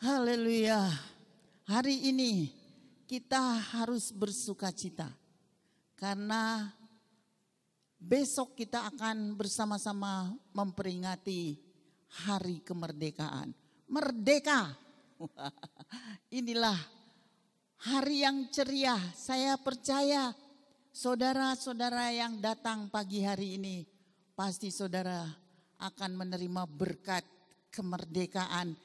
Haleluya. Hari ini kita harus bersukacita karena besok kita akan bersama-sama memperingati hari kemerdekaan. Merdeka. Inilah hari yang ceria. Saya percaya saudara-saudara yang datang pagi hari ini pasti saudara akan menerima berkat kemerdekaan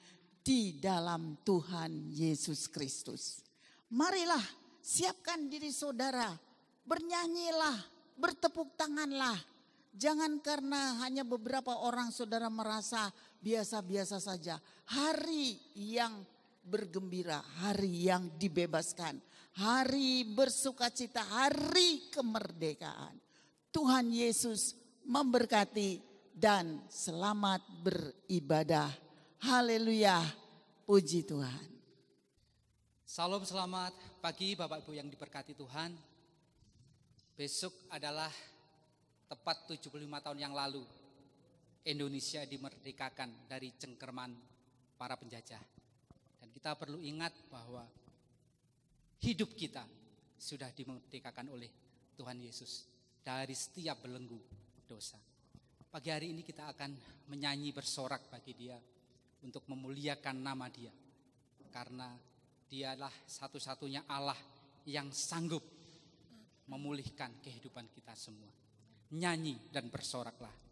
di dalam Tuhan Yesus Kristus. Marilah siapkan diri saudara, bernyanyilah, bertepuk tanganlah. Jangan karena hanya beberapa orang saudara merasa biasa-biasa saja. Hari yang bergembira, hari yang dibebaskan, hari bersukacita, hari kemerdekaan. Tuhan Yesus memberkati dan selamat beribadah. Haleluya, puji Tuhan. Salam, selamat pagi Bapak Ibu yang diberkati Tuhan. Besok adalah tepat 75 tahun yang lalu Indonesia dimerdekakan dari cengkeraman para penjajah. Dan kita perlu ingat bahwa hidup kita sudah dimerdekakan oleh Tuhan Yesus dari setiap belenggu dosa. Pagi hari ini kita akan menyanyi bersorak bagi Dia untuk memuliakan nama Dia. Karena Dialah satu-satunya Allah yang sanggup memulihkan kehidupan kita semua. Nyanyi dan bersoraklah.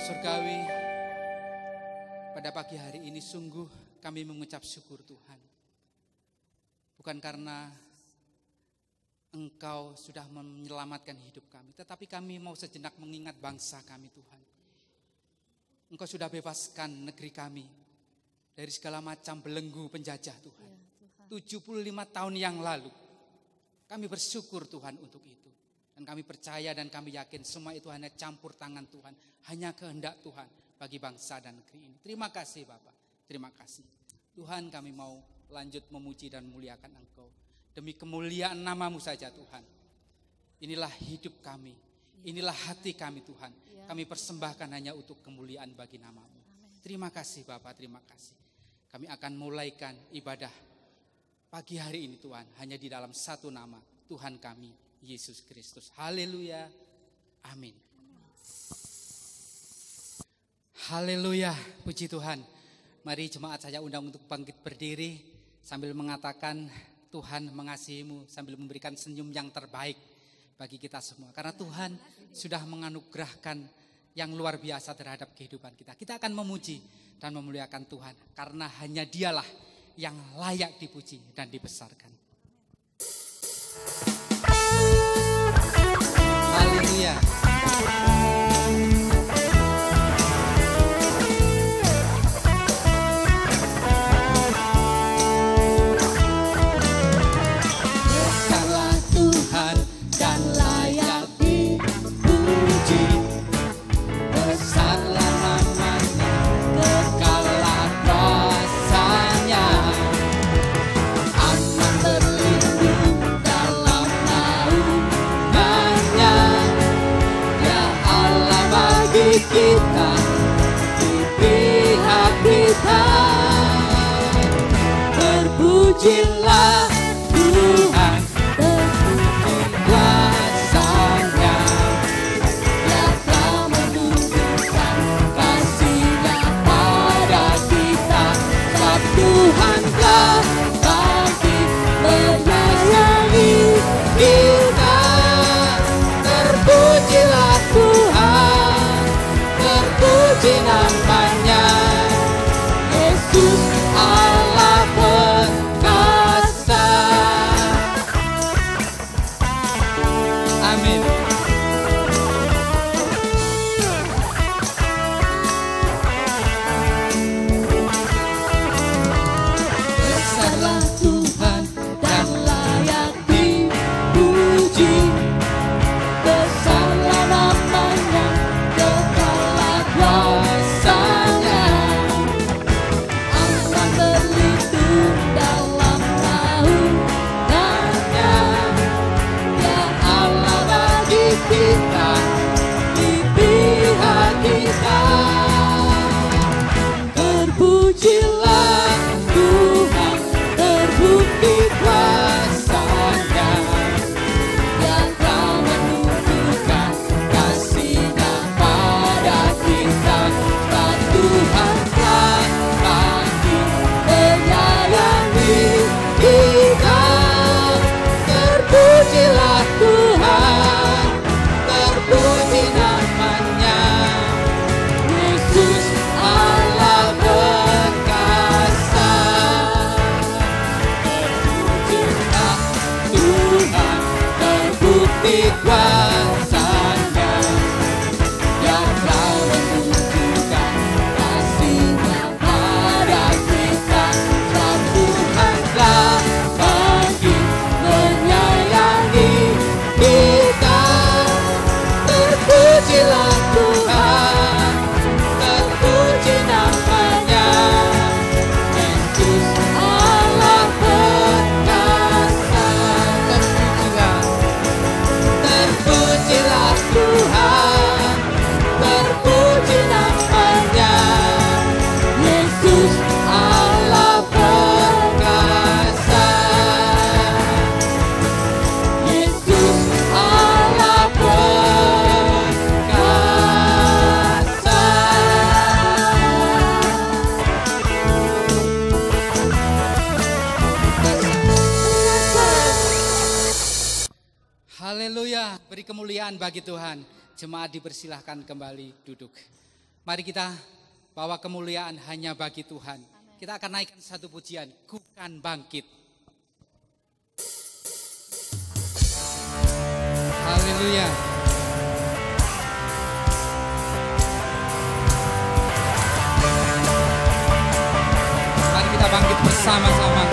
Bapa Surgawi, pada pagi hari ini sungguh kami mengucap syukur Tuhan. Bukan karena Engkau sudah menyelamatkan hidup kami, tetapi kami mau sejenak mengingat bangsa kami Tuhan. Engkau sudah bebaskan negeri kami dari segala macam belenggu penjajah Tuhan. 75 tahun yang lalu. Kami bersyukur Tuhan untuk itu. Dan kami percaya dan kami yakin semua itu hanya campur tangan Tuhan. Hanya kehendak Tuhan bagi bangsa dan negeri ini. Terima kasih Bapak, terima kasih. Tuhan, kami mau lanjut memuji dan memuliakan Engkau. Demi kemuliaan nama-Mu saja Tuhan. Inilah hidup kami, inilah hati kami Tuhan. Kami persembahkan hanya untuk kemuliaan bagi nama-Mu. Terima kasih Bapak, terima kasih. Kami akan mulaikan ibadah pagi hari ini Tuhan. Hanya di dalam satu nama, Tuhan kami, Yesus Kristus. Haleluya, amin. Haleluya, puji Tuhan. Mari jemaat saya undang untuk bangkit berdiri sambil mengatakan Tuhan mengasihimu, sambil memberikan senyum yang terbaik bagi kita semua. Karena Tuhan sudah menganugerahkan yang luar biasa terhadap kehidupan kita. Kita akan memuji dan memuliakan Tuhan karena hanya Dialah yang layak dipuji dan dibesarkan. Haleluya. Kita di pihak kita, terpujilah Tuhan, terpuji kuasa-Nya, Dia telah menunjukkan kasih-Nya pada kita. Sebab Tuhan telah bangkit menyayangi kita, terpujilah Tuhan, puji namanya, Yesus Allah perkasa. Amin. Besarlah Tuhan dan layak dipuji, besarlah namanya, kuasa-Nya. Allah berlindung dalam naungannya, Dia Allah bagi kita, di pihak kita. Terpujilah Tuhan, terbukti kuasa-Nya, Dia telah menunjukkan kasih-Nya pada kita. Sebab Tuhan telah bangkit menyayangi kita, terpujilah Tuhan, terpuji namanya, Yesus Allah perkasa. Terpujilah Tuhan, terbukti kuasa-Nya, Dia telah menunjukkan kasih-Nya pada kita. Sebab Tuhan telah bangkit menyayangi kita, terpujilah Tuhan, terpuji namanya, Yesus Allah perkasa. Terpujilah Tuhan, terpuji namanya, Yesus Allah perkasa, Yesus Allah perkasa. Haleluya, beri kemuliaan bagi Tuhan. Jemaat dipersilahkan kembali duduk. Mari kita bawa kemuliaan hanya bagi Tuhan. Kita akan naikkan satu pujian, Ku kan bangkit. Haleluya. Mari kita bangkit bersama-sama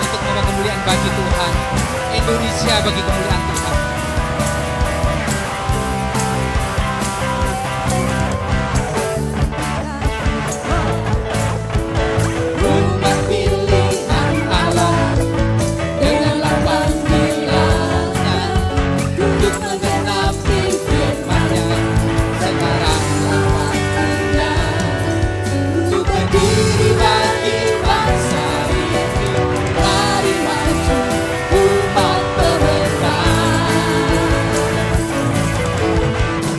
untuk membawa kemuliaan bagi Tuhan. Indonesia bagi kemuliaan Tuhan. Umat pilihan Allah dengarlah panggilannya untuk menggenapi firman-Nya. Sekaranglah waktunya untuk berdiri bagi bangsa ini. Mari maju umat pemenang.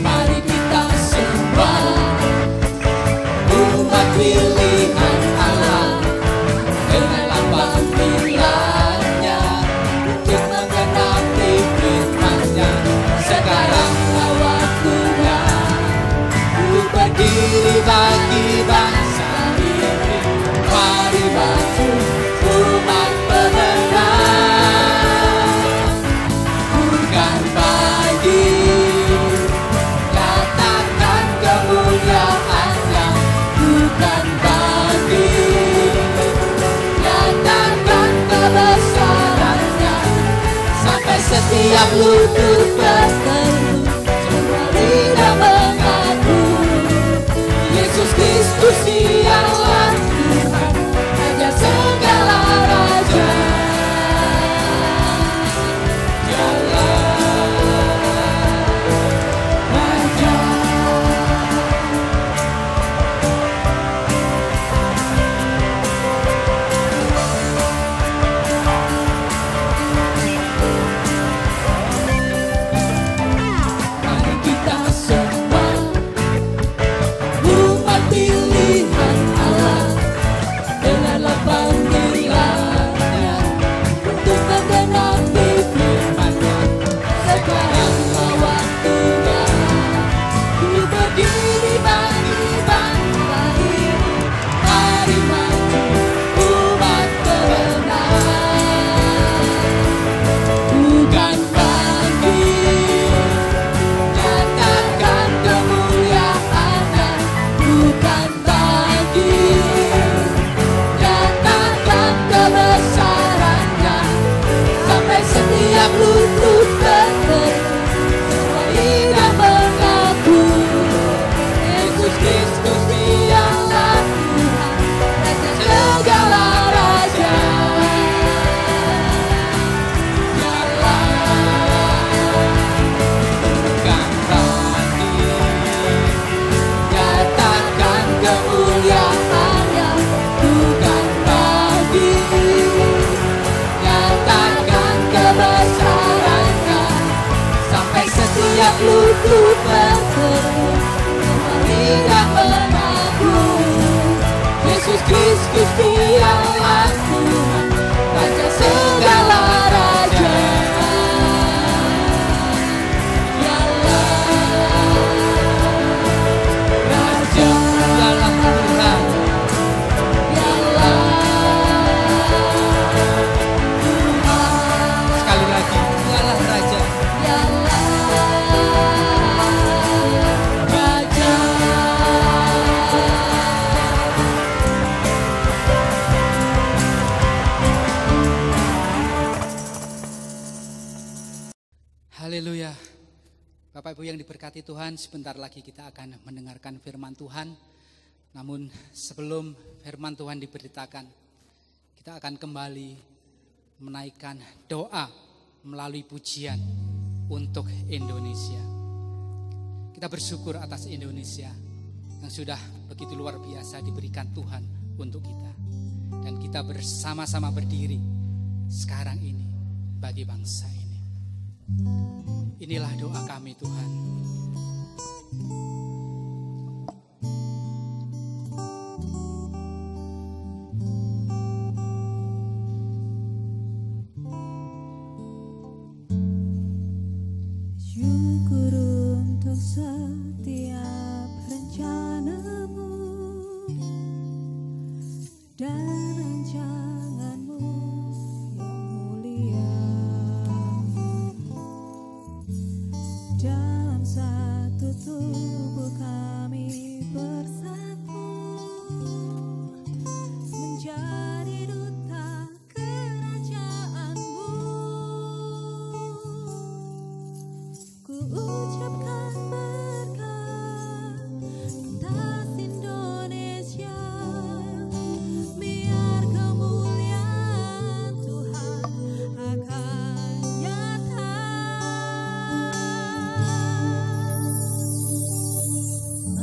Mari kita semua umat pilihan Allah dengarlah panggilannya untuk menggenapi firman-Nya. Sekaranglah waktunya untuk berdiri bagi bangsa ini. Mari maju umat pemenang. Bukan bagi nyatakan kemuliaan-Nya. Bukan bagi nyatakan kebesaran-Nya. Sampai setiap lutut berteduh, semua lidah mengaku Yesus Kristus dialah Tuhan, Raja segala raja. Dialah Raja. Mari kita semua umat pilihan Allah dengarlah panggilannya untuk menggenapi firman-Nya. Sekaranglah waktunya untuk berdiri bagi bangsa ini. Mari maju umat pemenang. Bukan bagi nyatakan kemuliaan-Nya. Bukan bagi nyatakan kebesaran-Nya. Sampai setiap lutut berteduh, semua lidah mengaku Yesus Kristus dialah Tuhan, Raja segala raja. Dialah bukan bagi nyatakan kemuliaan-Nya. Bukan bagi nyatakan kebesaran-Nya. Sampai setiap lutut berteduh, semua lidah mengaku Yesus Kristus dialah Tuhan, Raja segala raja. Dialah Raja. Dialah Tuhan. Dialah Tuhan. Sekali lagi, dialah Raja. Dialah Raja. Haleluya. Bapak Ibu yang diberkati Tuhan, sebentar lagi kita akan mendengarkan firman Tuhan. Namun sebelum firman Tuhan diberitakan, kita akan kembali menaikkan doa melalui pujian untuk Indonesia. Kita bersyukur atas Indonesia yang sudah begitu luar biasa diberikan Tuhan untuk kita. Dan kita bersama-sama berdiri sekarang ini bagi bangsa ini. Inilah doa kami Tuhan. Syukur untuk setiap rencana tubuh kami bersatu menjadi duta kerajaan-Mu. Ku ucapkan berkat atas Indonesia, biar kemuliaan Tuhan akan nyata.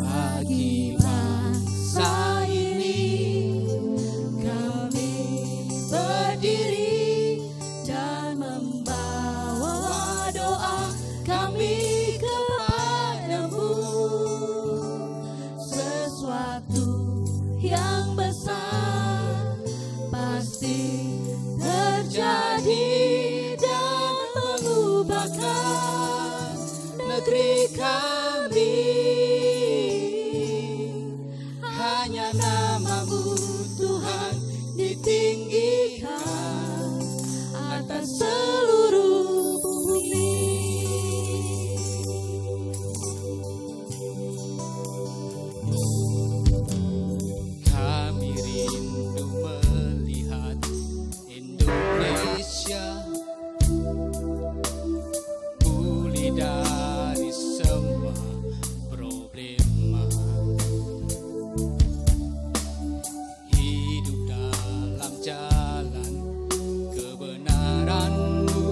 Bagi bangsa ini kami berdiri dan membawa doa kami kepadamu. Sesuatu yang besar pasti terjadi dan mengubahkan negeri kami. Hanya nama-Mu Tuhan ditinggikan atas seluruh bumi. Kami rindu melihat Indonesia pulih dari semua problema, hidup dalam jalan kebenaran-Mu,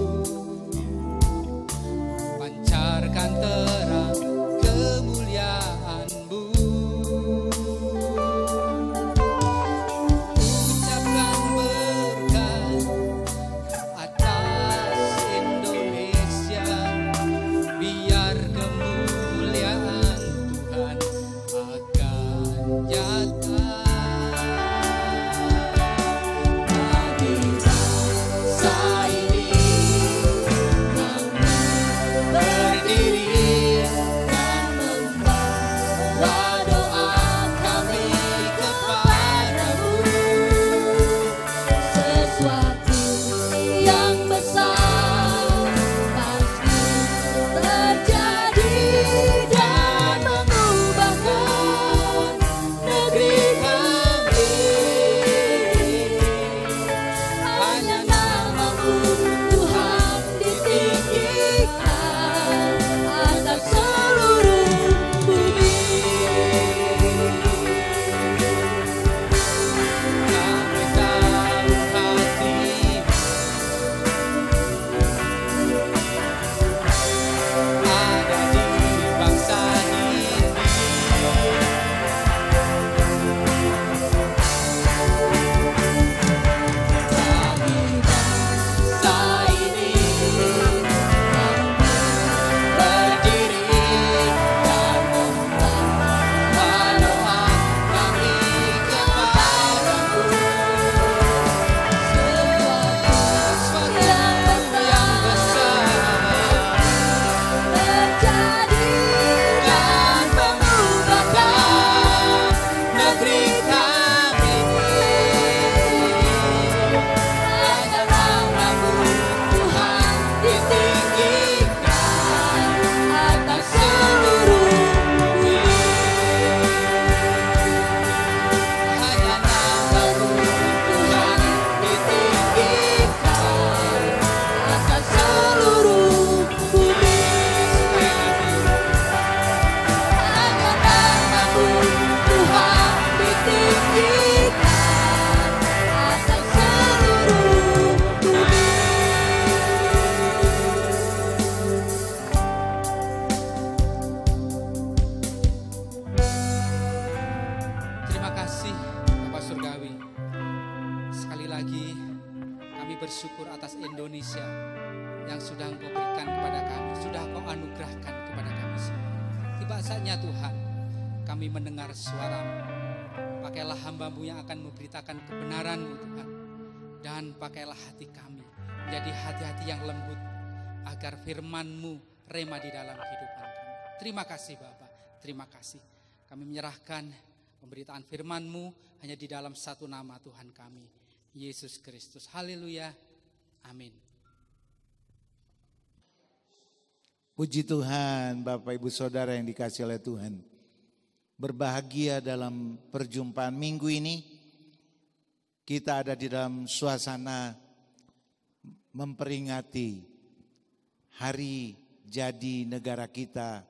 pancarkan terang kemuliaan-Mu. Ucapkan berkat atas Indonesia, biar kemuliaan Tuhan akan nyata. Bagi bangsa ini kami berdiri dan membawa doa kami kepadamu. Sesuatu yang besar pasti terjadi dan mengubahkan negeri kami. Hanya nama-Mu Tuhan ditinggikan atas seluruh bumi. Kami tahu hati ada di bangsa ini. Bagi bangsa ini kami berdiri dan membawa doa kami kepadamu. Sesuatu yang besar terjadi dan mengubahkan negeri kami. Hanya nama-Mu Tuhan ditinggikan atas seluruh bumi. Hanya nama-Mu Tuhan ditinggikan atas seluruh bumi. Hanya nama-Mu Tuhan ditinggikan atas seluruh bumi. Terima kasih Bapak Surgawi. Sekali lagi kami bersyukur atas Indonesia yang sudah Engkau berikan kepada kami, sudah Engkau anugerahkan kepada kami semua. Tiba saatnya Tuhan, kami mendengar suara-Mu. Pakailah hamba-Mu yang akan memberitakan kebenaran-Mu Tuhan. Dan pakailah hati kami menjadi hati-hati yang lembut, agar firman-Mu rema di dalam kehidupan kami. Terima kasih Bapak, terima kasih. Kami menyerahkan pemberitaan firman-Mu hanya di dalam satu nama Tuhan kami, Yesus Kristus. Haleluya, amin. Puji Tuhan, Bapak Ibu Saudara yang dikasihi oleh Tuhan. Berbahagia dalam perjumpaan minggu ini. Kita ada di dalam suasana memperingati hari jadi negara kita,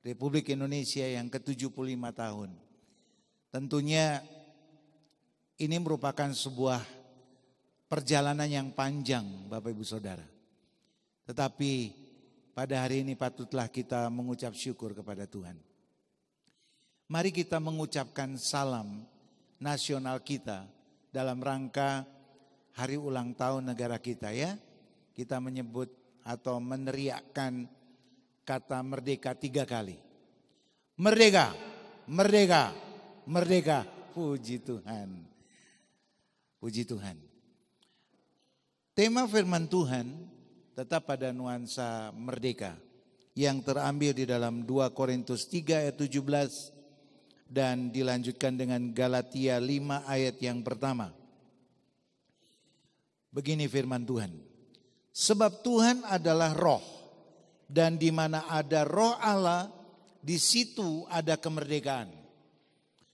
Republik Indonesia yang ke-75 tahun. Tentunya ini merupakan sebuah perjalanan yang panjang, Bapak Ibu Saudara. Tetapi pada hari ini patutlah kita mengucap syukur kepada Tuhan. Mari kita mengucapkan salam nasional kita dalam rangka hari ulang tahun negara kita ya. Kita menyebut atau meneriakkan kata merdeka 3 kali. Merdeka, merdeka, merdeka. Puji Tuhan. Puji Tuhan. Tema firman Tuhan tetap pada nuansa merdeka yang terambil di dalam 2 Korintus 3 ayat 17 dan dilanjutkan dengan Galatia 5 ayat yang pertama. Begini firman Tuhan. Sebab Tuhan adalah roh dan di mana ada roh Allah di situ ada kemerdekaan.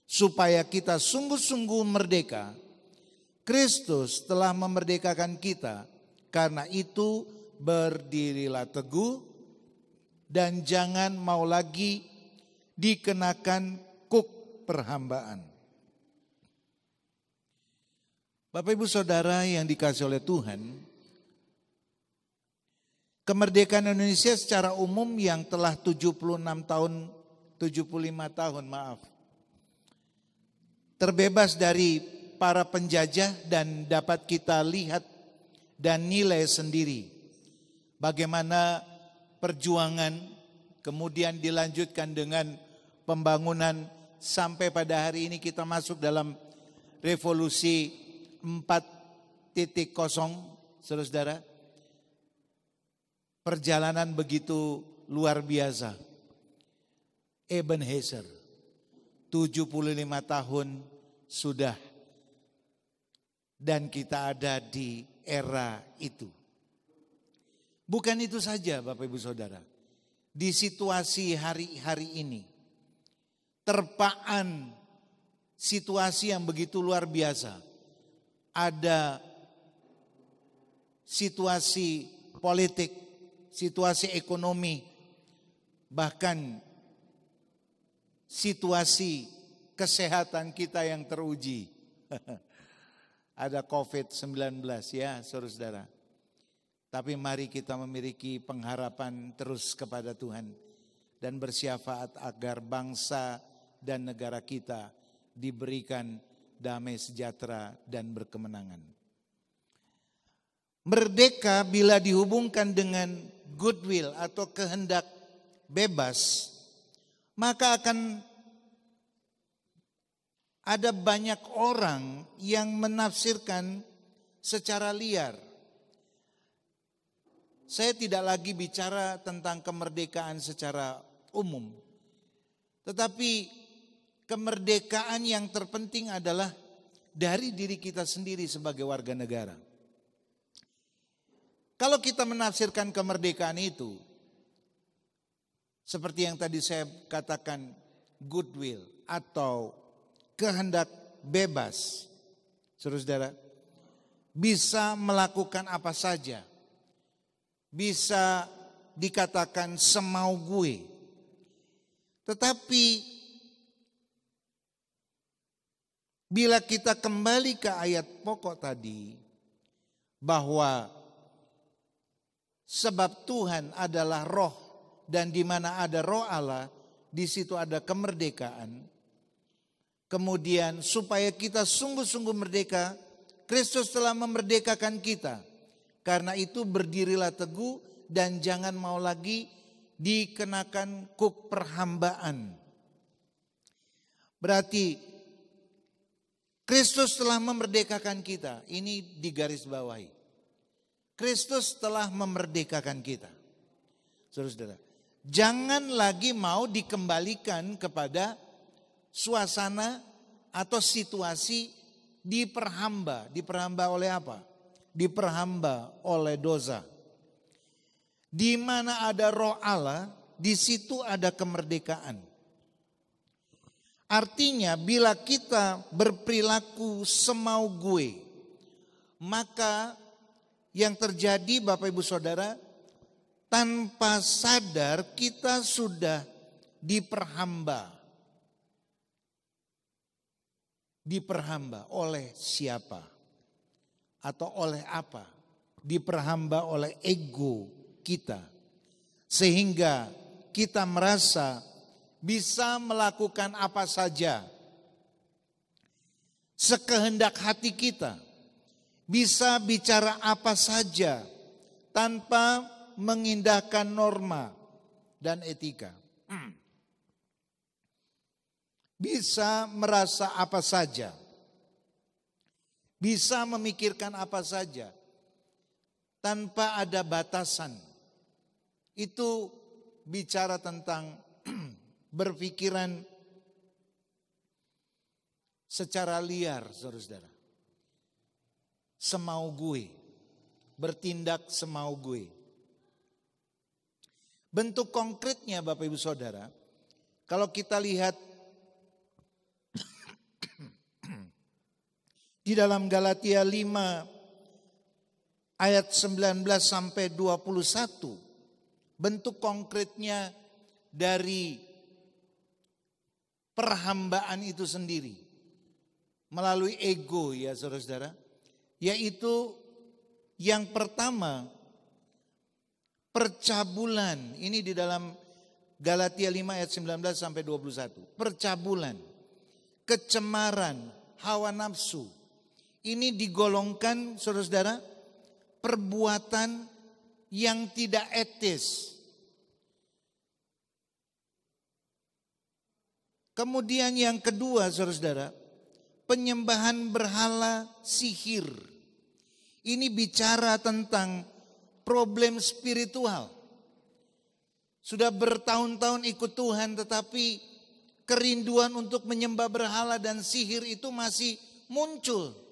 Supaya kita sungguh-sungguh merdeka, Kristus telah memerdekakan kita. Karena itu berdirilah teguh dan jangan mau lagi dikenakan kuk perhambaan. Bapak Ibu Saudara yang dikasihi oleh Tuhan, kemerdekaan Indonesia secara umum yang telah 75 tahun terbebas dari para penjajah dan dapat kita lihat dan nilai sendiri. Bagaimana perjuangan kemudian dilanjutkan dengan pembangunan sampai pada hari ini kita masuk dalam revolusi 4.0, saudara-saudara. Perjalanan begitu luar biasa. Ebenezer, 75 tahun sudah dan kita ada di era itu. Bukan itu saja Bapak Ibu Saudara. Di situasi hari-hari ini, terpaan situasi yang begitu luar biasa. Ada situasi politik, situasi ekonomi, bahkan situasi kesehatan kita yang teruji. Ada COVID-19 ya saudara-saudara. Tapi mari kita memiliki pengharapan terus kepada Tuhan. Dan bersyafaat agar bangsa dan negara kita diberikan damai sejahtera dan berkemenangan. Merdeka bila dihubungkan dengan goodwill atau kehendak bebas, maka akan ada banyak orang yang menafsirkan secara liar. Saya tidak lagi bicara tentang kemerdekaan secara umum. Tetapi kemerdekaan yang terpenting adalah dari diri kita sendiri sebagai warga negara. Kalau kita menafsirkan kemerdekaan itu, seperti yang tadi saya katakan, goodwill atau kehendak bebas, saudara-saudara, bisa melakukan apa saja, bisa dikatakan semau gue. Tetapi bila kita kembali ke ayat pokok tadi, bahwa sebab Tuhan adalah roh dan di mana ada roh Allah, di situ ada kemerdekaan. Kemudian supaya kita sungguh-sungguh merdeka, Kristus telah memerdekakan kita. Karena itu berdirilah teguh dan jangan mau lagi dikenakan kuk perhambaan. Berarti Kristus telah memerdekakan kita. Ini digarisbawahi. Kristus telah memerdekakan kita. Saudara-saudara, jangan lagi mau dikembalikan kepada suasana atau situasi diperhamba. Diperhamba oleh apa? Diperhamba oleh dosa. Di mana ada roh Allah, di situ ada kemerdekaan. Artinya bila kita berperilaku semau gue, maka yang terjadi Bapak Ibu Saudara, tanpa sadar kita sudah diperhamba. Diperhamba oleh siapa? Atau oleh apa? Diperhamba oleh ego kita. Sehingga kita merasa bisa melakukan apa saja sekehendak hati kita. Bisa bicara apa saja tanpa mengindahkan norma dan etika. Bisa merasa apa saja. Bisa memikirkan apa saja tanpa ada batasan. Itu bicara tentang berpikiran secara liar, saudara-saudara. Semau gue, bertindak semau gue. Bentuk konkretnya Bapak Ibu Saudara, kalau kita lihat di dalam Galatia 5 ayat 19 sampai 21, bentuk konkretnya dari perhambaan itu sendiri melalui ego ya saudara-saudara, yaitu yang pertama percabulan. Ini di dalam Galatia 5 ayat 19 sampai 21. Percabulan, kecemaran, hawa nafsu. Ini digolongkan saudara-saudara perbuatan yang tidak etis. Kemudian yang kedua saudara-saudara, penyembahan berhala, sihir. Ini bicara tentang problem spiritual. Sudah bertahun-tahun ikut Tuhan tetapi kerinduan untuk menyembah berhala dan sihir itu masih muncul.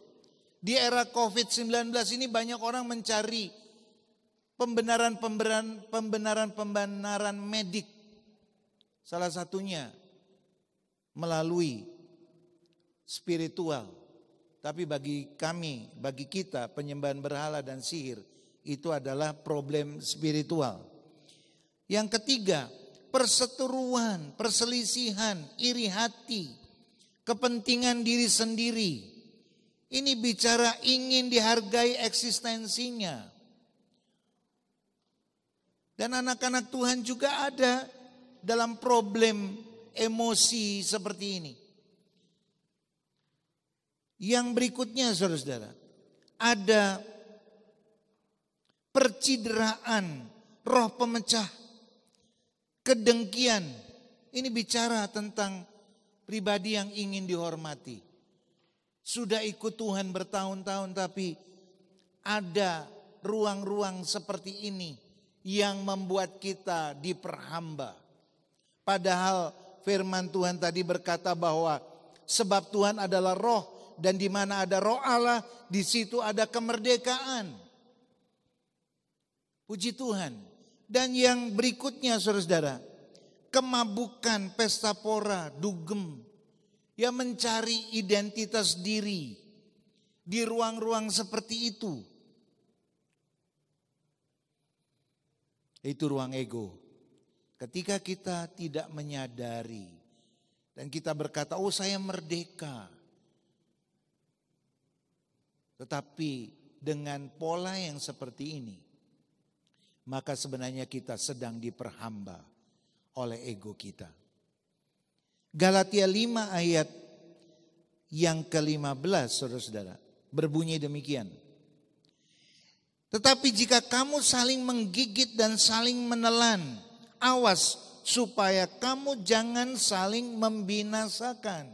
Di era COVID-19 ini banyak orang mencari pembenaran medik. Salah satunya melalui spiritual. Tapi bagi kami, bagi kita penyembahan berhala dan sihir itu adalah problem spiritual. Yang ketiga, perseteruan, perselisihan, iri hati, kepentingan diri sendiri. Ini bicara ingin dihargai eksistensinya. Dan anak-anak Tuhan juga ada dalam problem emosi seperti ini. Yang berikutnya saudara-saudara, ada percideraan, roh pemecah, kedengkian. Ini bicara tentang pribadi yang ingin dihormati. Sudah ikut Tuhan bertahun-tahun tapi ada ruang-ruang seperti ini yang membuat kita diperhamba. Padahal firman Tuhan tadi berkata bahwa sebab Tuhan adalah roh dan di mana ada roh Allah di situ ada kemerdekaan. Puji Tuhan. Dan yang berikutnya saudara-saudara, kemabukan, pesta pora, dugem. Yang mencari identitas diri di ruang-ruang seperti itu. Itu ruang ego. Ketika kita tidak menyadari dan kita berkata, oh saya merdeka. Tetapi dengan pola yang seperti ini, maka sebenarnya kita sedang diperhamba oleh ego kita. Galatia 5 ayat yang ke-15 saudara-saudara berbunyi demikian. Tetapi jika kamu saling menggigit dan saling menelan, awas supaya kamu jangan saling membinasakan.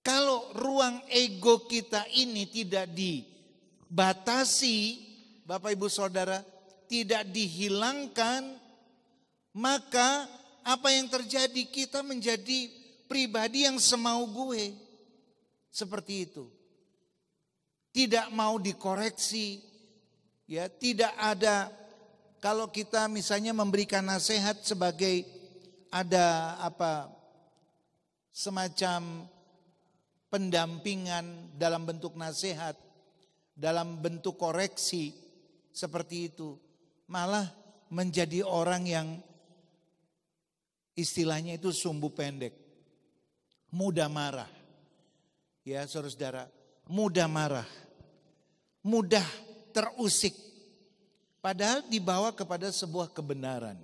Kalau ruang ego kita ini tidak dibatasi, Bapak Ibu Saudara, tidak dihilangkan, maka apa yang terjadi? Kita menjadi pribadi yang semau gue. Seperti itu. Tidak mau dikoreksi, Ya, tidak ada, kalau kita misalnya memberikan nasihat sebagai ada semacam pendampingan dalam bentuk nasihat, dalam bentuk koreksi seperti itu, malah menjadi orang yang istilahnya itu sumbu pendek, mudah marah. Ya, saudara-saudara, mudah marah, mudah terusik, padahal dibawa kepada sebuah kebenaran.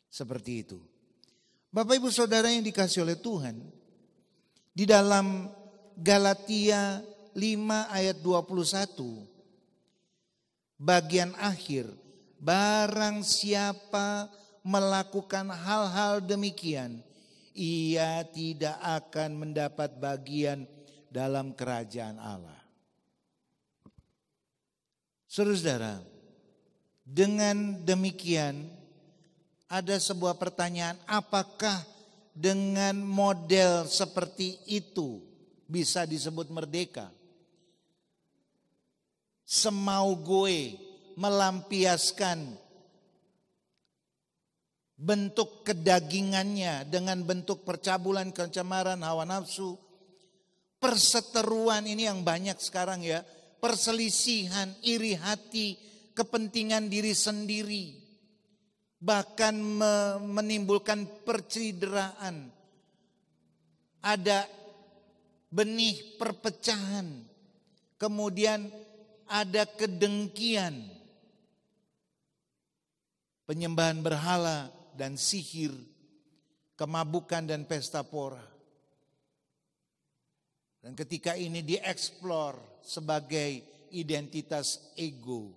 Seperti itu. Bapak Ibu Saudara yang dikasihi oleh Tuhan, di dalam Galatia 5 ayat 21, bagian akhir, barang siapa melakukan hal-hal demikian, ia tidak akan mendapat bagian dalam kerajaan Allah. Saudara-saudara, dengan demikian ada sebuah pertanyaan, apakah dengan model seperti itu bisa disebut merdeka? Semau gue melampiaskan bentuk kedagingannya dengan bentuk percabulan, pencemaran, hawa nafsu, perseteruan ini yang banyak sekarang ya, perselisihan, iri hati, kepentingan diri sendiri, bahkan menimbulkan percideraan. Ada benih perpecahan, kemudian ada kedengkian, penyembahan berhala dan sihir, kemabukan dan pesta pora. Dan ketika ini dieksplor sebagai identitas ego,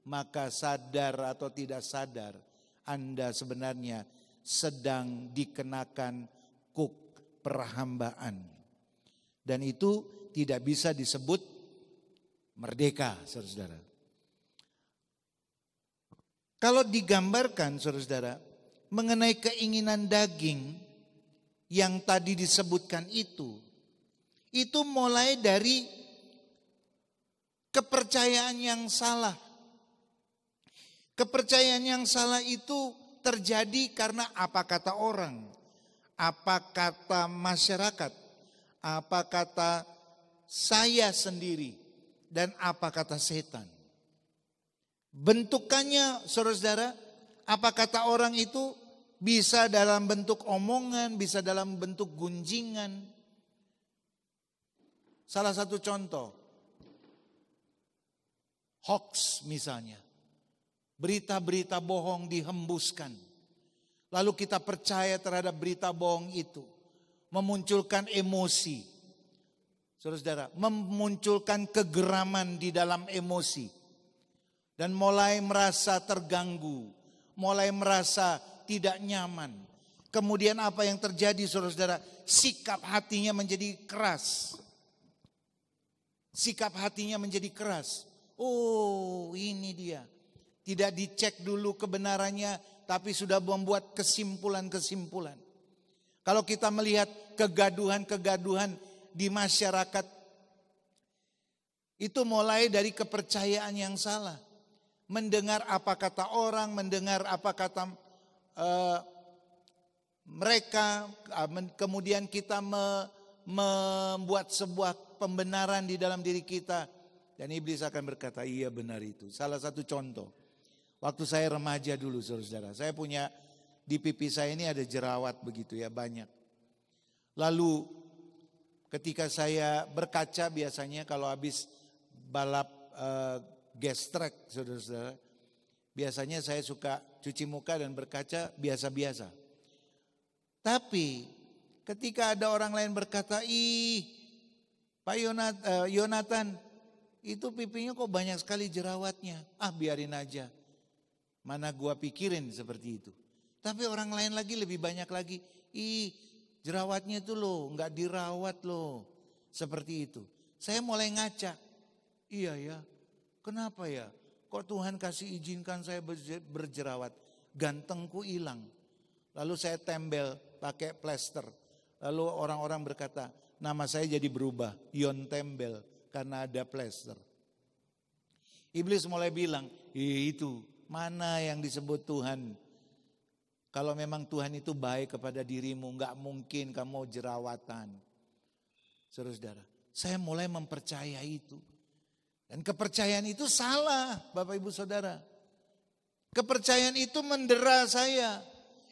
maka sadar atau tidak sadar, Anda sebenarnya sedang dikenakan kuk perhambaan. Dan itu tidak bisa disebut merdeka, saudara-saudara. Kalau digambarkan, saudara-saudara, mengenai keinginan daging yang tadi disebutkan itu mulai dari kepercayaan yang salah. Kepercayaan yang salah itu terjadi karena apa kata orang, apa kata masyarakat, apa kata saya sendiri, dan apa kata setan. Bentukannya, saudara-saudara, apa kata orang itu bisa dalam bentuk omongan, bisa dalam bentuk gunjingan. Salah satu contoh, hoax misalnya. Berita-berita bohong dihembuskan. Lalu kita percaya terhadap berita bohong itu. Memunculkan emosi. Saudara-saudara, memunculkan kegeraman di dalam emosi. Dan mulai merasa terganggu. Mulai merasa tidak nyaman. Kemudian apa yang terjadi, saudara-saudara? Sikap hatinya menjadi keras. Sikap hatinya menjadi keras. Oh, ini dia. Tidak dicek dulu kebenarannya, tapi sudah membuat kesimpulan-kesimpulan. Kalau kita melihat kegaduhan-kegaduhan di masyarakat, itu mulai dari kepercayaan yang salah. Mendengar apa kata orang, mendengar apa kata mereka, kemudian kita membuat sebuah pembenaran di dalam diri kita. Dan iblis akan berkata, iya benar itu. Salah satu contoh. Waktu saya remaja dulu, saudara-saudara, saya punya di pipi saya ini ada jerawat begitu ya, banyak. Lalu ketika saya berkaca biasanya kalau habis balap gas track, saudara-saudara, biasanya saya suka cuci muka dan berkaca biasa-biasa. Tapi ketika ada orang lain berkata, ih Pak Yonatan, itu pipinya kok banyak sekali jerawatnya. Ah, biarin aja. Mana gua pikirin seperti itu. Tapi orang lain lagi lebih banyak lagi. Ih, jerawatnya itu loh, nggak dirawat loh. Seperti itu. Saya mulai ngaca. Iya ya, kenapa ya? Kok Tuhan kasih izinkan saya berjerawat? Gantengku hilang. Lalu saya tembel pakai plester. Lalu orang-orang berkata, nama saya jadi berubah. Yon Tembel, karena ada plester. Iblis mulai bilang, itu mana yang disebut Tuhan. Kalau memang Tuhan itu baik kepada dirimu, enggak mungkin kamu jerawatan. Saudara, saya mulai mempercayai itu. Dan kepercayaan itu salah, Bapak Ibu Saudara. Kepercayaan itu mendera saya.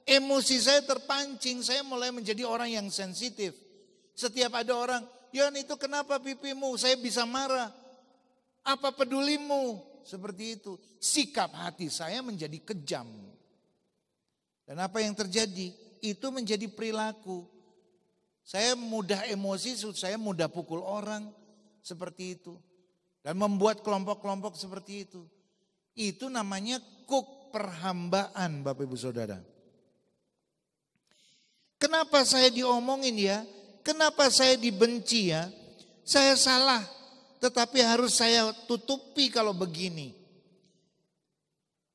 Emosi saya terpancing, saya mulai menjadi orang yang sensitif. Setiap ada orang, Yon itu kenapa pipimu? Saya bisa marah. Apa pedulimu? Seperti itu. Sikap hati saya menjadi kejam. Dan apa yang terjadi? Itu menjadi perilaku. Saya mudah emosi, saya mudah pukul orang. Seperti itu. Dan membuat kelompok-kelompok seperti itu. Itu namanya kuk perhambaan, Bapak Ibu Saudara. Kenapa saya diomongin ya? Kenapa saya dibenci ya? Saya salah, tetapi harus saya tutupi kalau begini.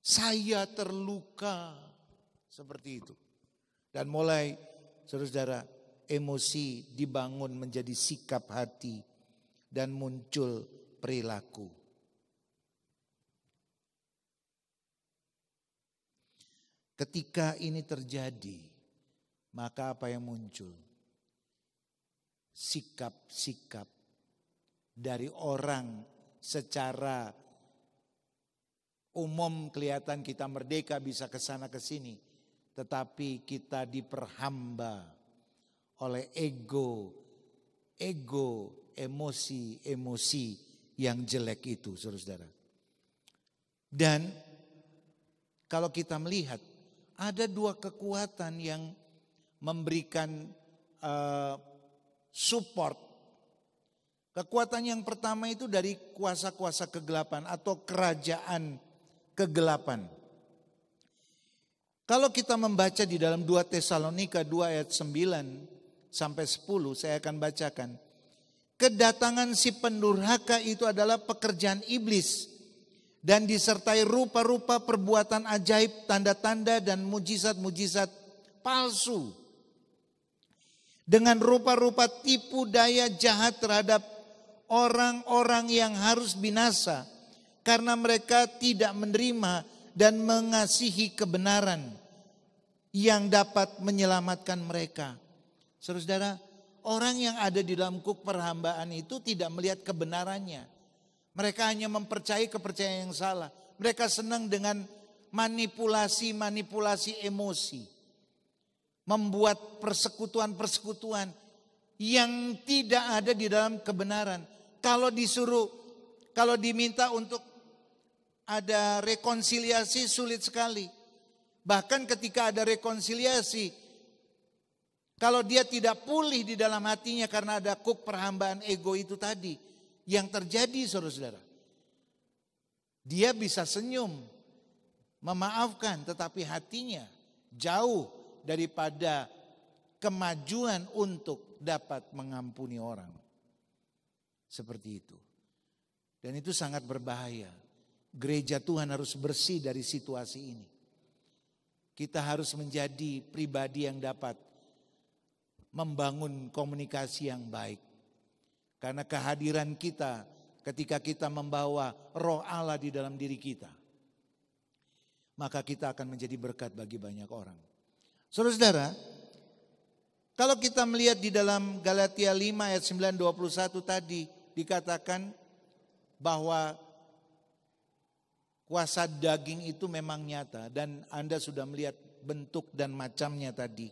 Saya terluka, seperti itu. Dan mulai, saudara-saudara, emosi dibangun menjadi sikap hati dan muncul perilaku. Ketika ini terjadi, maka apa yang muncul? Sikap-sikap dari orang secara umum kelihatan kita merdeka bisa ke sana ke sini, tetapi kita diperhamba oleh ego, emosi yang jelek itu, saudara-saudara. Dan kalau kita melihat ada dua kekuatan yang memberikan support. Kekuatan yang pertama itu dari kuasa-kuasa kegelapan atau kerajaan kegelapan. Kalau kita membaca di dalam 2 Tesalonika 2 ayat 9 sampai 10, saya akan bacakan. Kedatangan si pendurhaka itu adalah pekerjaan iblis dan disertai rupa-rupa perbuatan ajaib, tanda-tanda dan mujizat-mujizat palsu. Dengan rupa-rupa tipu daya jahat terhadap orang-orang yang harus binasa karena mereka tidak menerima dan mengasihi kebenaran yang dapat menyelamatkan mereka. Saudara-saudara, orang yang ada di dalam kuk perhambaan itu tidak melihat kebenarannya. Mereka hanya mempercayai kepercayaan yang salah. Mereka senang dengan manipulasi emosi. Membuat persekutuan-persekutuan yang tidak ada di dalam kebenaran. Kalau diminta untuk ada rekonsiliasi sulit sekali. Bahkan ketika ada rekonsiliasi, kalau dia tidak pulih di dalam hatinya karena ada kuk perhambaan ego itu tadi. Yang terjadi saudara-saudara, dia bisa senyum, memaafkan, tetapi hatinya jauh daripada kemajuan untuk dapat mengampuni orang. Seperti itu. Dan itu sangat berbahaya. Gereja Tuhan harus bersih dari situasi ini. Kita harus menjadi pribadi yang dapat membangun komunikasi yang baik. Karena kehadiran kita ketika kita membawa roh Allah di dalam diri kita, maka kita akan menjadi berkat bagi banyak orang. Saudara-saudara, kalau kita melihat di dalam Galatia 5 ayat 9-21 tadi dikatakan bahwa kuasa daging itu memang nyata dan Anda sudah melihat bentuk dan macamnya tadi.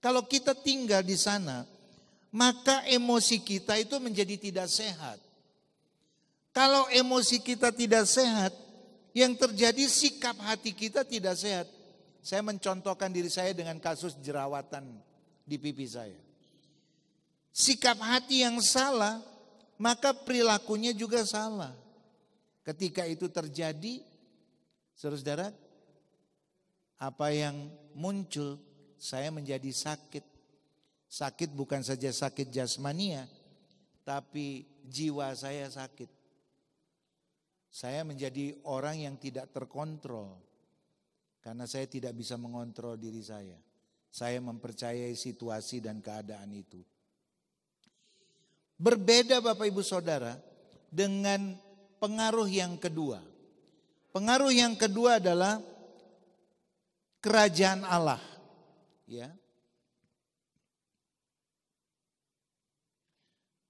Kalau kita tinggal di sana, maka emosi kita itu menjadi tidak sehat. Kalau emosi kita tidak sehat, yang terjadi sikap hati kita tidak sehat. Saya mencontohkan diri saya dengan kasus jerawatan di pipi saya. Sikap hati yang salah, maka perilakunya juga salah. Ketika itu terjadi, saudara-saudara, apa yang muncul, saya menjadi sakit. Sakit bukan saja sakit jasmania, tapi jiwa saya sakit. Saya menjadi orang yang tidak terkontrol. Karena saya tidak bisa mengontrol diri saya. Saya mempercayai situasi dan keadaan itu. Berbeda Bapak Ibu Saudara dengan pengaruh yang kedua. Pengaruh yang kedua adalah kerajaan Allah. Ya.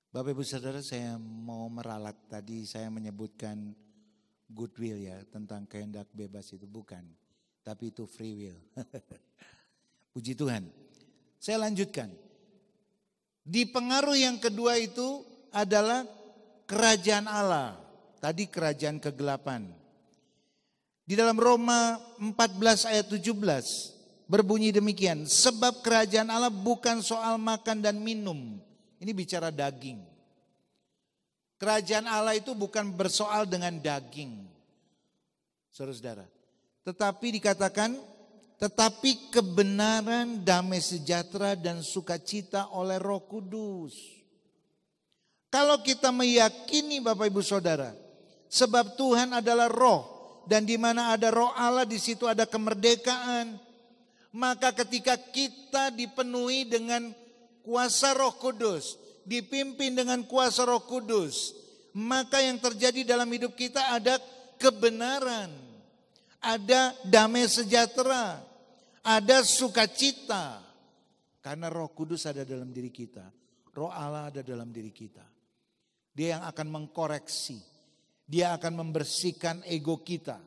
Bapak Ibu Saudara, saya mau meralat tadi saya menyebutkan goodwill ya, tentang kehendak bebas itu bukan, tapi itu free will. Puji Tuhan. Saya lanjutkan. Di pengaruh yang kedua itu adalah kerajaan Allah. Tadi kerajaan kegelapan. Di dalam Roma 14 ayat 17 berbunyi demikian. Sebab kerajaan Allah bukan soal makan dan minum. Ini bicara daging. Kerajaan Allah itu bukan bersoal dengan daging. Saudara-saudara. Tetapi dikatakan, tetapi kebenaran, damai sejahtera dan sukacita oleh Roh Kudus. Kalau kita meyakini Bapak Ibu Saudara, sebab Tuhan adalah roh dan di mana ada roh Allah di situ ada kemerdekaan. Maka ketika kita dipenuhi dengan kuasa Roh Kudus, dipimpin dengan kuasa Roh Kudus, maka yang terjadi dalam hidup kita ada kebenaran, ada damai sejahtera, ada sukacita. Karena Roh Kudus ada dalam diri kita, Roh Allah ada dalam diri kita. Dia yang akan mengkoreksi, dia akan membersihkan ego kita.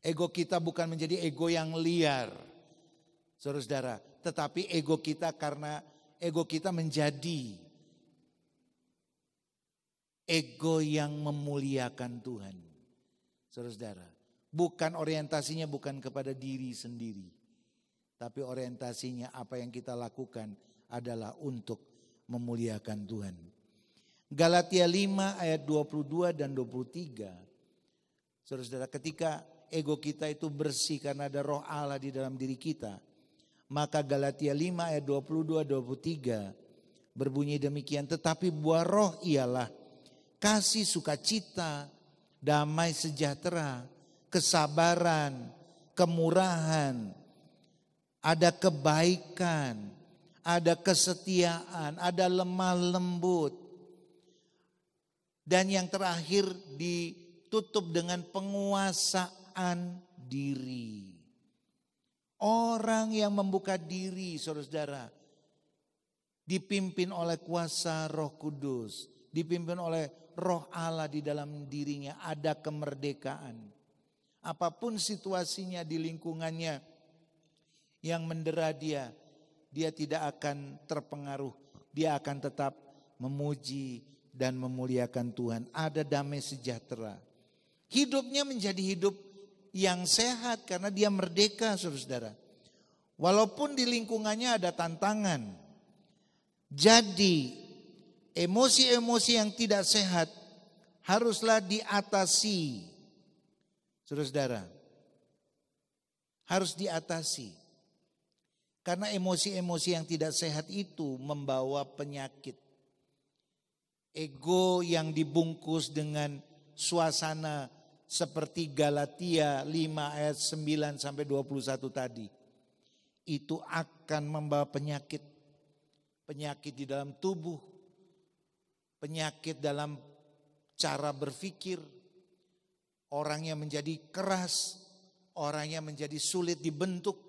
Ego kita bukan menjadi ego yang liar, saudara-saudara, tetapi ego kita karena ego kita menjadi ego yang memuliakan Tuhan. Saudara-saudara, bukan orientasinya bukan kepada diri sendiri, tapi orientasinya apa yang kita lakukan adalah untuk memuliakan Tuhan. Galatia 5 ayat 22 dan 23. Saudara-saudara, ketika ego kita itu bersih karena ada roh Allah di dalam diri kita, maka Galatia 5 ayat 22-23 berbunyi demikian. Tetapi buah roh ialah kasih, sukacita, damai sejahtera, kesabaran, kemurahan, ada kebaikan, ada kesetiaan, ada lemah lembut. Dan yang terakhir ditutup dengan penguasaan diri. Orang yang membuka diri, saudara-saudara, dipimpin oleh kuasa Roh Kudus, dipimpin oleh Roh Allah di dalam dirinya, ada kemerdekaan. Apapun situasinya di lingkungannya yang mendera dia tidak akan terpengaruh, dia akan tetap memuji dan memuliakan Tuhan. Ada damai sejahtera. Hidupnya menjadi hidup yang sehat karena dia merdeka, saudara-saudara. Walaupun di lingkungannya ada tantangan. Jadi emosi-emosi yang tidak sehat haruslah diatasi. Saudara-saudara, harus diatasi. Karena emosi-emosi yang tidak sehat itu membawa penyakit. Ego yang dibungkus dengan suasana seperti Galatia 5 ayat 9 sampai 21 tadi. Itu akan membawa penyakit. Penyakit di dalam tubuh. Penyakit dalam cara berpikir. Orangnya menjadi keras. Orangnya menjadi sulit dibentuk.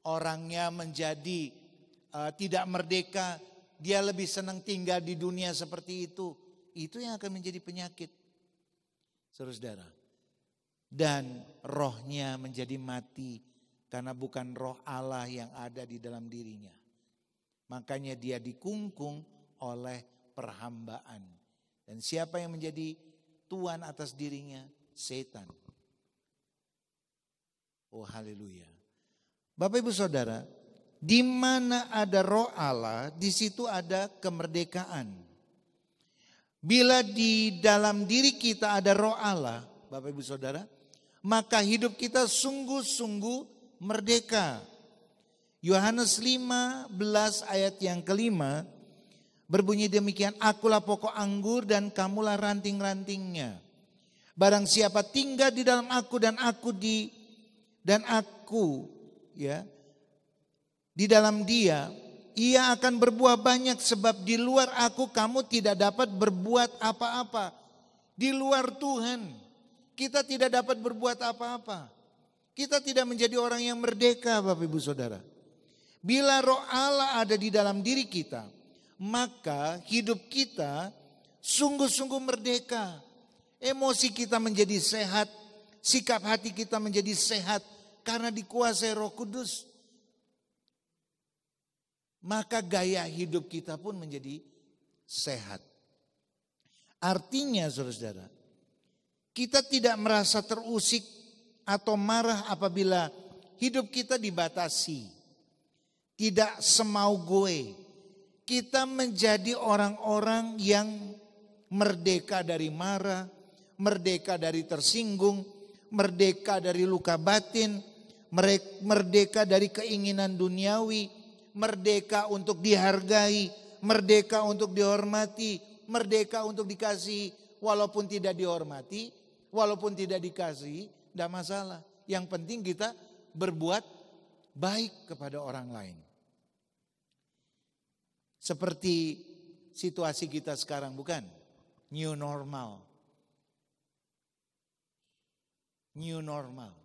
Orangnya menjadi tidak merdeka. Dia lebih senang tinggal di dunia seperti itu. Itu yang akan menjadi penyakit. Saudara-saudara. Dan rohnya menjadi mati. Karena bukan roh Allah yang ada di dalam dirinya. Makanya dia dikungkung oleh perhambaan. Dan siapa yang menjadi tuan atas dirinya? Setan. Oh haleluya. Bapak Ibu Saudara, di mana ada roh Allah, di situ ada kemerdekaan. Bila di dalam diri kita ada roh Allah, Bapak Ibu Saudara, maka hidup kita sungguh-sungguh merdeka. Yohanes 15 ayat yang kelima berbunyi demikian, akulah pokok anggur dan kamulah ranting-rantingnya. Barang siapa tinggal di dalam aku dan aku di dalam dia, ia akan berbuah banyak sebab di luar aku kamu tidak dapat berbuat apa-apa. Di luar Tuhan kita tidak dapat berbuat apa-apa. Kita tidak menjadi orang yang merdeka, Bapak Ibu Saudara. Bila Roh Allah ada di dalam diri kita, maka hidup kita sungguh-sungguh merdeka. Emosi kita menjadi sehat, sikap hati kita menjadi sehat karena dikuasai Roh Kudus. Maka gaya hidup kita pun menjadi sehat. Artinya saudara-saudara, kita tidak merasa terusik atau marah apabila hidup kita dibatasi. Tidak semau gue. Kita menjadi orang-orang yang merdeka dari marah, merdeka dari tersinggung, merdeka dari luka batin, merdeka dari keinginan duniawi, merdeka untuk dihargai, merdeka untuk dihormati, merdeka untuk dikasihi. Walaupun tidak dihormati, walaupun tidak dikasihi, tidak masalah. Yang penting kita berbuat baik kepada orang lain. Seperti situasi kita sekarang, bukan? New normal. New normal.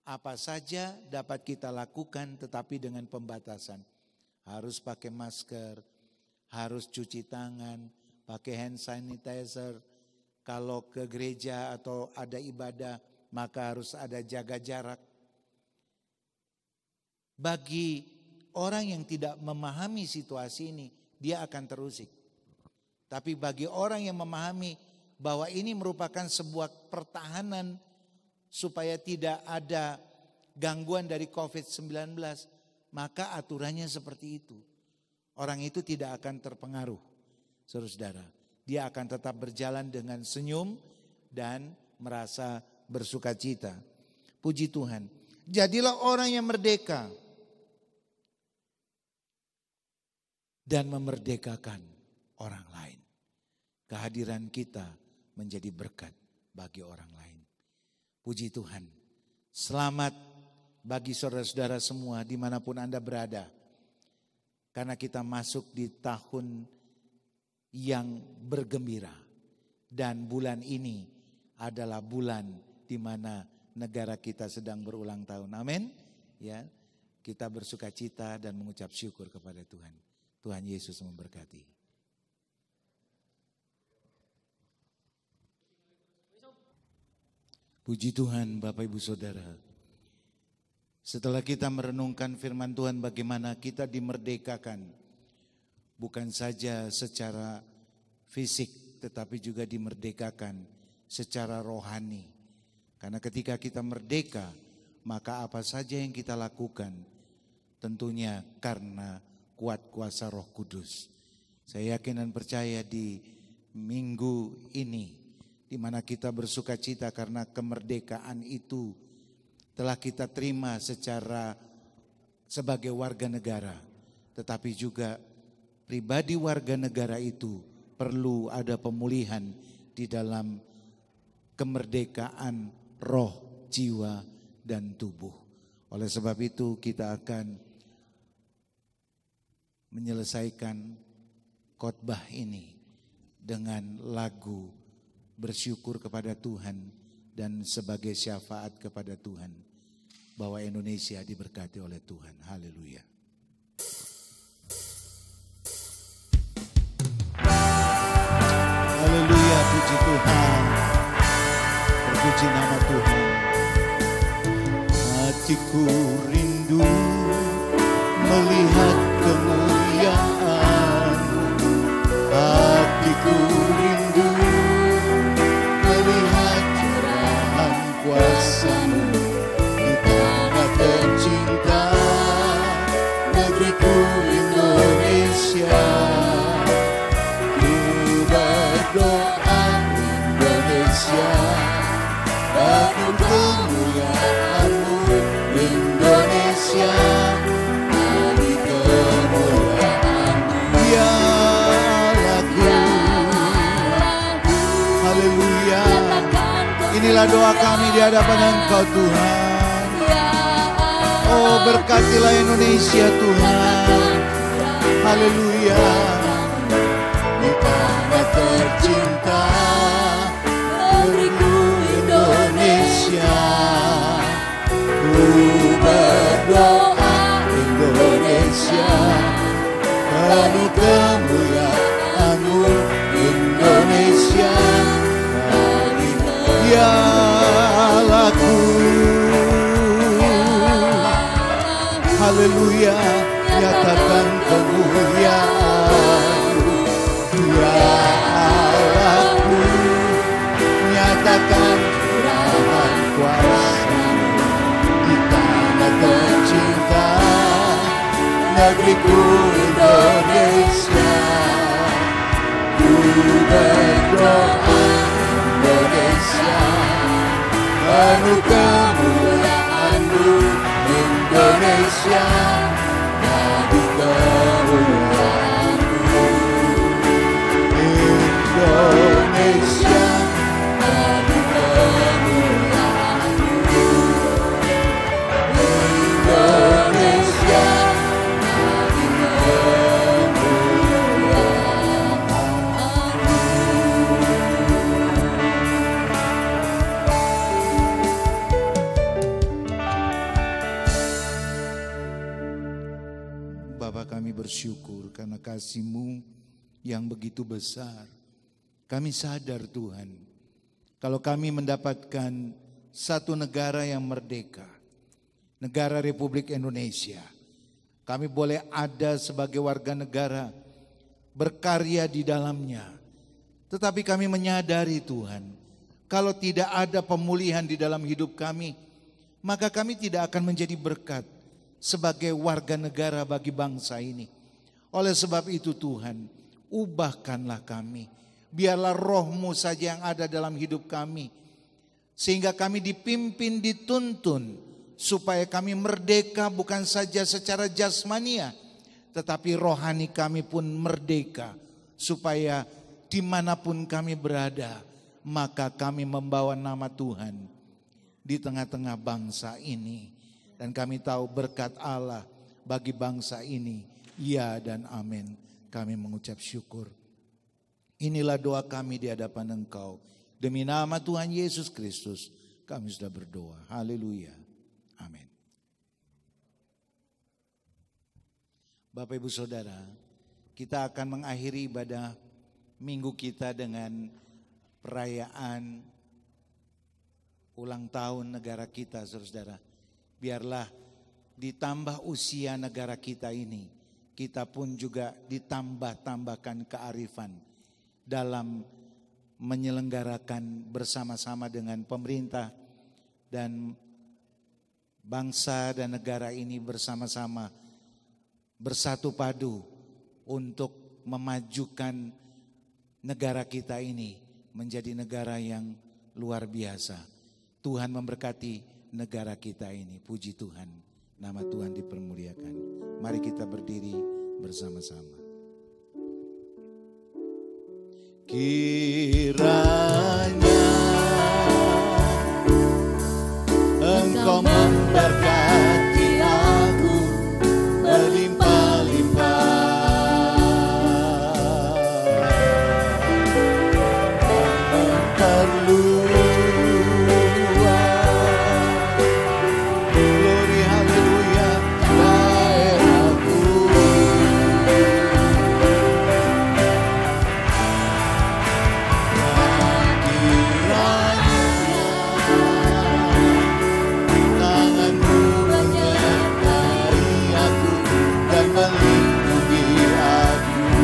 Apa saja dapat kita lakukan tetapi dengan pembatasan. Harus pakai masker, harus cuci tangan, pakai hand sanitizer. Kalau ke gereja atau ada ibadah maka harus ada jaga jarak. Bagi orang yang tidak memahami situasi ini, dia akan terusik. Tapi bagi orang yang memahami bahwa ini merupakan sebuah pertahanan supaya tidak ada gangguan dari COVID-19, maka aturannya seperti itu. Orang itu tidak akan terpengaruh, saudara-saudara. Dia akan tetap berjalan dengan senyum dan merasa bersukacita. Puji Tuhan. Jadilah orang yang merdeka dan memerdekakan orang lain. Kehadiran kita menjadi berkat bagi orang lain. Puji Tuhan. Selamat bagi saudara-saudara semua dimanapun Anda berada. Karena kita masuk di tahun yang bergembira. Dan bulan ini adalah bulan di mana negara kita sedang berulang tahun. Amin. Ya, kita bersukacita dan mengucap syukur kepada Tuhan. Tuhan Yesus memberkati. Puji Tuhan Bapak Ibu Saudara. Setelah kita merenungkan firman Tuhan bagaimana kita dimerdekakan. Bukan saja secara fisik tetapi juga dimerdekakan secara rohani. Karena ketika kita merdeka maka apa saja yang kita lakukan tentunya karena kuat kuasa Roh Kudus. Saya yakin dan percaya di minggu ini di mana kita bersukacita karena kemerdekaan itu telah kita terima secara sebagai warga negara. Tetapi juga pribadi warga negara itu perlu ada pemulihan di dalam kemerdekaan roh, jiwa, dan tubuh. Oleh sebab itu kita akan menyelesaikan khotbah ini dengan lagu bersyukur kepada Tuhan dan sebagai syafaat kepada Tuhan bahwa Indonesia diberkati oleh Tuhan. Haleluya. Haleluya, puji Tuhan. Terpuji nama Tuhan. Hatiku rindu melihat kemuliaan-Mu. Hatiku rindu melihat curahan kuasa-Mu di tanah tercinta negeriku Indonesia. Ku berdoa Indonesia, bagi kemuliaan-Mu Indonesia, bagi kemuliaan-Mu. Biarlah ku, haleluya. Inilah doa kami di hadapan Engkau Tuhan. Oh, berkatilah Indonesia Tuhan. Haleluya. Di tanah tercinta berdoa Indonesia, penuh kemuliaan-Mu Indonesia. Ya Allahku, haleluya, nyatakan kemuliaan-Mu. Ya Allahku, nyatakan kurapan kuasa-Mu di tanah tercinta, negeriku Indonesia. Ku berdoa Indonesia, penuh kemuliaan-Mu Indonesia. Jadi kemuliaan-Mu Indonesia, jadi kemuliaan-Mu Indonesia, jadi Bapa, kami bersyukur karena kasih-Mu yang begitu besar. Kami sadar Tuhan, kalau kami mendapatkan satu negara yang merdeka, negara Republik Indonesia, kami boleh ada sebagai warga negara, berkarya di dalamnya. Tetapi kami menyadari Tuhan, kalau tidak ada pemulihan di dalam hidup kami, maka kami tidak akan menjadi berkat sebagai warga negara bagi bangsa ini. Oleh sebab itu Tuhan, ubahkanlah kami. Biarlah Roh-Mu saja yang ada dalam hidup kami. Sehingga kami dipimpin, dituntun. Supaya kami merdeka bukan saja secara jasmania. Tetapi rohani kami pun merdeka. Supaya dimanapun kami berada, maka kami membawa nama Tuhan di tengah-tengah bangsa ini. Dan kami tahu berkat Allah bagi bangsa ini. Ya dan amin. Kami mengucap syukur. Inilah doa kami di hadapan Engkau. Demi nama Tuhan Yesus Kristus kami sudah berdoa. Haleluya. Amin. Bapak Ibu Saudara, kita akan mengakhiri ibadah minggu kita dengan perayaan ulang tahun negara kita, saudara-saudara. Biarlah ditambah usia negara kita ini, kita pun juga ditambah-tambahkan kearifan dalam menyelenggarakan bersama-sama dengan pemerintah dan bangsa dan negara ini bersama-sama bersatu padu untuk memajukan negara kita ini menjadi negara yang luar biasa. Tuhan memberkati negara kita ini. Puji Tuhan, nama Tuhan dipermuliakan. Mari kita berdiri bersama-sama. Kiranya Engkau memberkati aku berlimpah-limpah, memperluas glory haleluya daerahku. Tanganmu menyertai aku dan melindungi aku.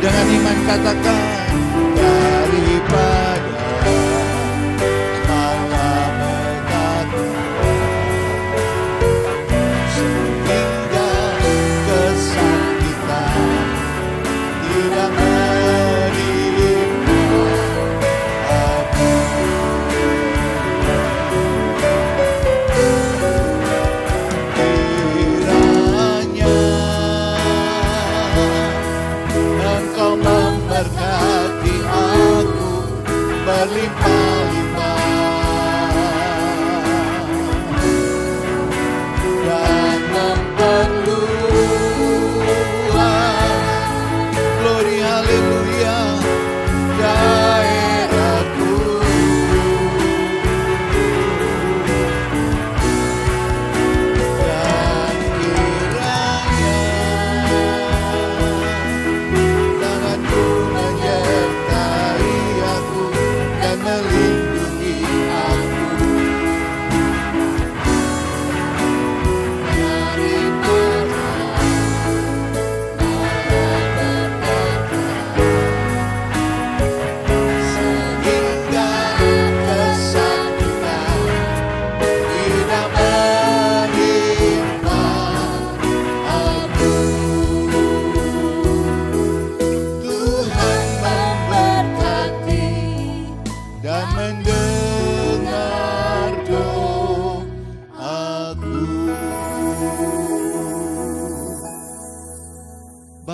Dengan iman katakan, daripada malapetaka sehingga kesakitan tidak menimpa aku. Kiranya Engkau memberkati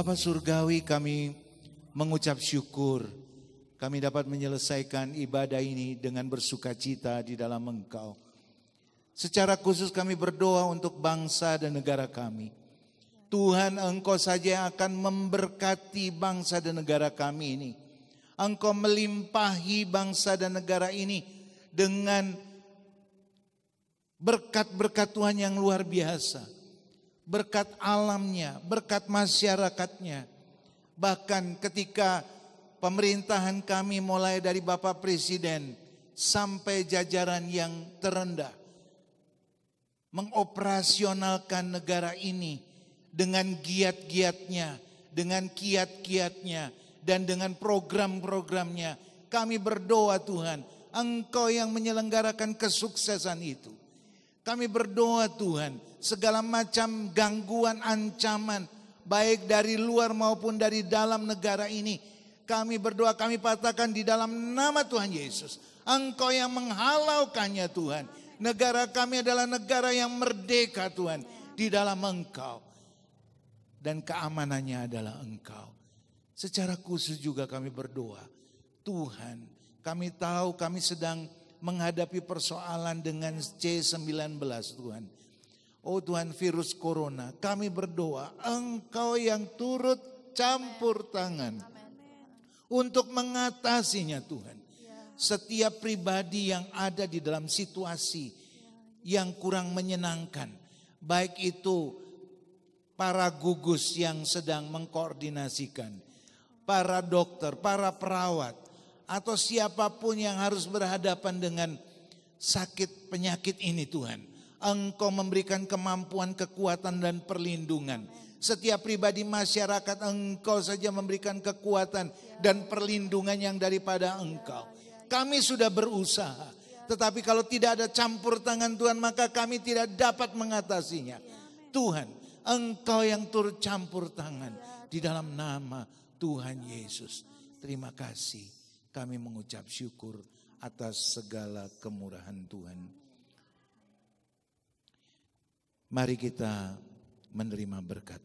Bapa Surgawi, kami mengucap syukur kami dapat menyelesaikan ibadah ini dengan bersukacita di dalam Engkau. Secara khusus kami berdoa untuk bangsa dan negara kami. Tuhan, Engkau saja yang akan memberkati bangsa dan negara kami ini. Engkau melimpahi bangsa dan negara ini dengan berkat-berkat Tuhan yang luar biasa. Berkat alamnya, berkat masyarakatnya. Bahkan ketika pemerintahan kami mulai dari Bapak Presiden sampai jajaran yang terendah mengoperasionalkan negara ini dengan giat-giatnya, dengan kiat-kiatnya, dan dengan program-programnya. Kami berdoa Tuhan, Engkau yang menyelenggarakan kesuksesan itu. Kami berdoa Tuhan, segala macam gangguan, ancaman, baik dari luar maupun dari dalam negara ini, kami berdoa, kami patahkan di dalam nama Tuhan Yesus. Engkau yang menghalaukannya Tuhan. Negara kami adalah negara yang merdeka Tuhan, di dalam Engkau. Dan keamanannya adalah Engkau. Secara khusus juga kami berdoa, Tuhan, kami tahu kami sedang menghadapi persoalan dengan C19 Tuhan. Oh Tuhan, virus corona, kami berdoa Engkau yang turut campur tangan untuk mengatasinya Tuhan. Setiap pribadi yang ada di dalam situasi yang kurang menyenangkan, baik itu para gugus yang sedang mengkoordinasikan, para dokter, para perawat, atau siapapun yang harus berhadapan dengan sakit penyakit ini Tuhan. Engkau memberikan kemampuan, kekuatan dan perlindungan. Setiap pribadi masyarakat Engkau saja memberikan kekuatan dan perlindungan yang daripada Engkau. Kami sudah berusaha, tetapi kalau tidak ada campur tangan Tuhan, maka kami tidak dapat mengatasinya. Tuhan, Engkau yang turut campur tangan di dalam nama Tuhan Yesus. Terima kasih, kami mengucap syukur atas segala kemurahan Tuhan. Mari kita menerima berkat.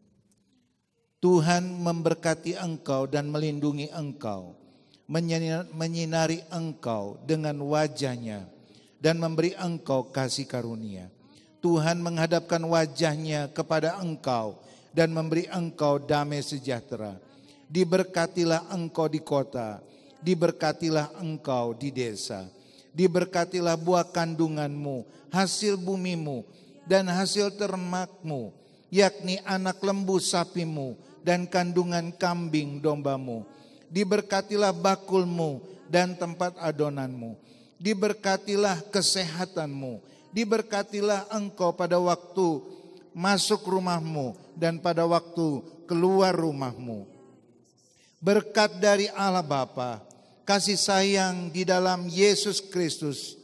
Tuhan memberkati engkau dan melindungi engkau, menyinari engkau dengan wajahnya dan memberi engkau kasih karunia. Tuhan menghadapkan wajahnya kepada engkau dan memberi engkau damai sejahtera. Diberkatilah engkau di kota, diberkatilah engkau di desa. Diberkatilah buah kandunganmu, hasil bumimu dan hasil ternakmu, yakni anak lembu sapimu dan kandungan kambing dombamu. Diberkatilah bakulmu dan tempat adonanmu. Diberkatilah kesehatanmu. Diberkatilah engkau pada waktu masuk rumahmu dan pada waktu keluar rumahmu. Berkat dari Allah Bapa, kasih sayang di dalam Yesus Kristus,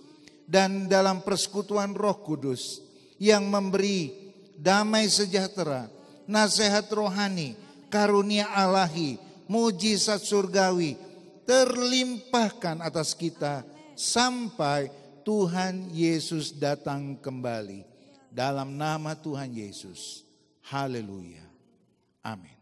dan dalam persekutuan Roh Kudus yang memberi damai sejahtera, nasihat rohani, karunia Ilahi, mujizat surgawi terlimpahkan atas kita sampai Tuhan Yesus datang kembali. Dalam nama Tuhan Yesus. Haleluya. Amin.